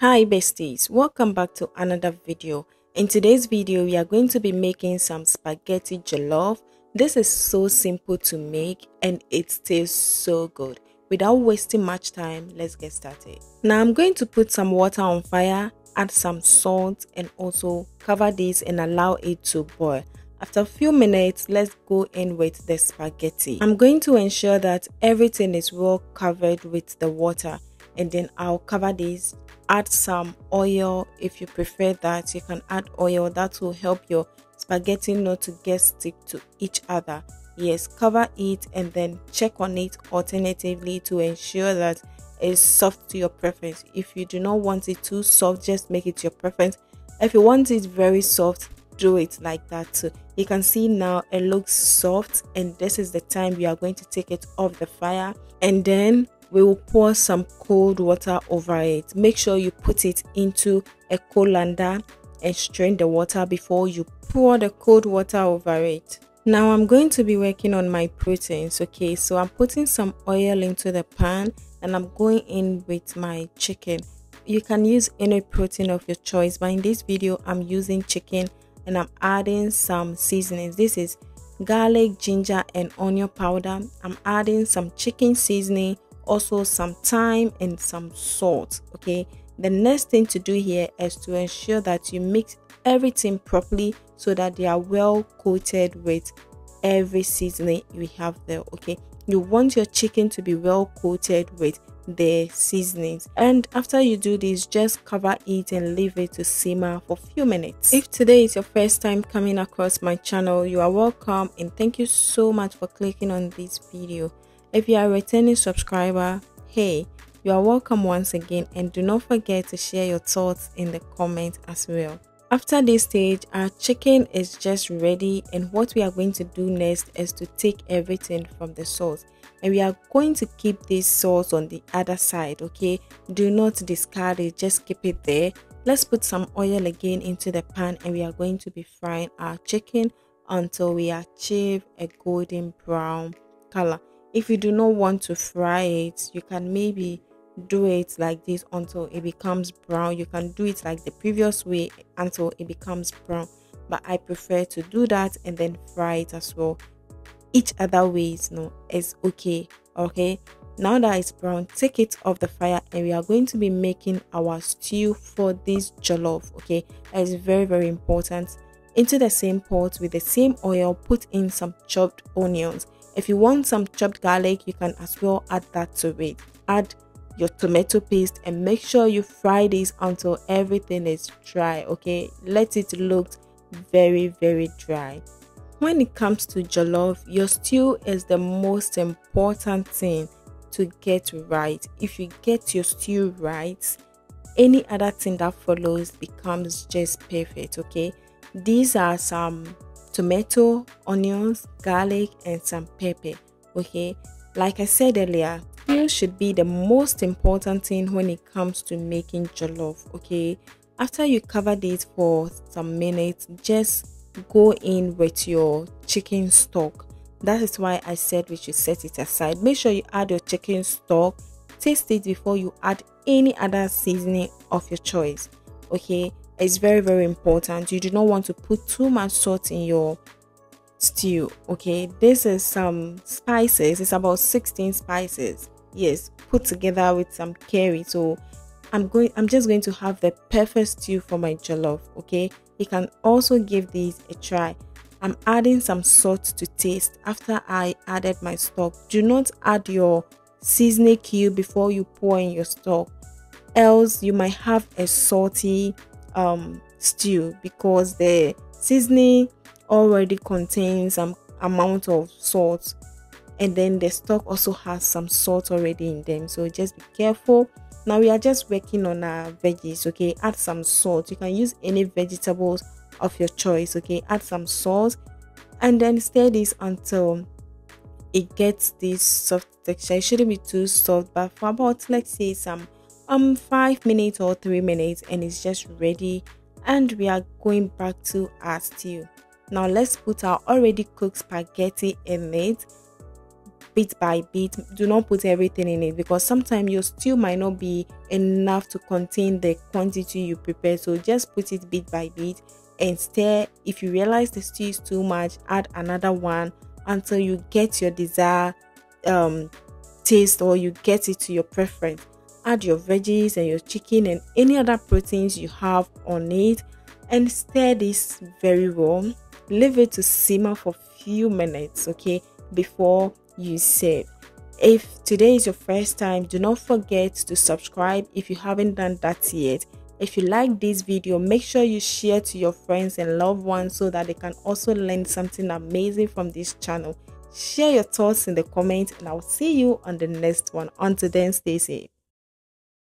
Hi besties, welcome back to another video. In today's video we are going to be making some spaghetti jollof. This is so simple to make and it tastes so good. Without wasting much time, let's get started. Now I'm going to put some water on fire, add some salt and also cover this and allow it to boil. After a few minutes, let's go in with the spaghetti. I'm going to ensure that everything is well covered with the water, and then I'll cover this. Add some oil. If you prefer that, you can add oil. That will help your spaghetti not to get stick to each other. Yes, cover it and then check on it alternatively to ensure that it's soft to your preference. If you do not want it too soft, just make it your preference. If you want it very soft, do it like that too. You can see now it looks soft, and this is the time we are going to take it off the fire, and then we will pour some cold water over it. Make sure you put it into a colander and strain the water before you pour the cold water over it. Now I'm going to be working on my proteins. Okay, so I'm putting some oil into the pan and I'm going in with my chicken. You can use any protein of your choice, but in this video I'm using chicken and I'm adding some seasonings. This is garlic, ginger and onion powder. I'm adding some chicken seasoning, also some thyme and some salt. Okay, the next thing to do here is to ensure that you mix everything properly so that they are well coated with every seasoning we have there. Okay, you want your chicken to be well coated with the seasonings, and after you do this, just cover it and leave it to simmer for a few minutes. If today is your first time coming across my channel, you are welcome and thank you so much for clicking on this video. If you are a returning subscriber, hey, you are welcome once again, and do not forget to share your thoughts in the comments as well. After this stage, our chicken is just ready, and what we are going to do next is to take everything from the sauce, and we are going to keep this sauce on the other side. Okay, do not discard it, just keep it there. Let's put some oil again into the pan, and we are going to be frying our chicken until we achieve a golden brown color. If you do not want to fry it, you can maybe do it like this until it becomes brown. You can do it like the previous way until it becomes brown, but I prefer to do that and then fry it as well. Each other ways is okay. Okay, now that it's brown, take it off the fire and we are going to be making our stew for this jollof. Okay, that is very important. Into the same pot with the same oil, put in some chopped onions. If you want some chopped garlic, you can as well add that to it. Add your tomato paste and make sure you fry this until everything is dry. Okay, let it look very dry. When it comes to jollof, your stew is the most important thing to get right. If you get your stew right, any other thing that follows becomes just perfect. Okay, these are some tomato, onions, garlic and some pepper. Okay, like I said earlier, stew should be the most important thing when it comes to making jollof. Okay, after you cover this for some minutes, just go in with your chicken stock. That is why I said we should set it aside. Make sure you add your chicken stock, taste it before you add any other seasoning of your choice. Okay, it's very important. You do not want to put too much salt in your stew. Okay, this is some spices. It's about 16 spices, yes, put together with some curry. So I'm just going to have the perfect stew for my jollof. Okay, you can also give this a try. I'm adding some salt to taste after I added my stock. Do not add your seasoning cube before you pour in your stock, else you might have a salty stew, because the seasoning already contains some amount of salt, and then the stock also has some salt already in them, so just be careful. Now we are just working on our veggies. Okay, add some salt. You can use any vegetables of your choice. Okay, add some salt and then stir this until it gets this soft texture. It shouldn't be too soft, but for about, let's say, some 5 minutes or 3 minutes, and it's just ready, and we are going back to our stew. Now let's put our already cooked spaghetti in it. bit by bit. Do not put everything in it, because sometimes your stew might not be enough to contain the quantity you prepare. So just put it bit by bit and stir. If you realize the stew is too much, add another one until you get your desired taste, or you get it to your preference. Add your veggies and your chicken and any other proteins you have on it, and stir this very well. Leave it to simmer for few minutes, okay, before you serve. If today is your first time, do not forget to subscribe if you haven't done that yet. If you like this video, make sure you share to your friends and loved ones so that they can also learn something amazing from this channel. Share your thoughts in the comments, and I'll see you on the next one. Until then, stay safe.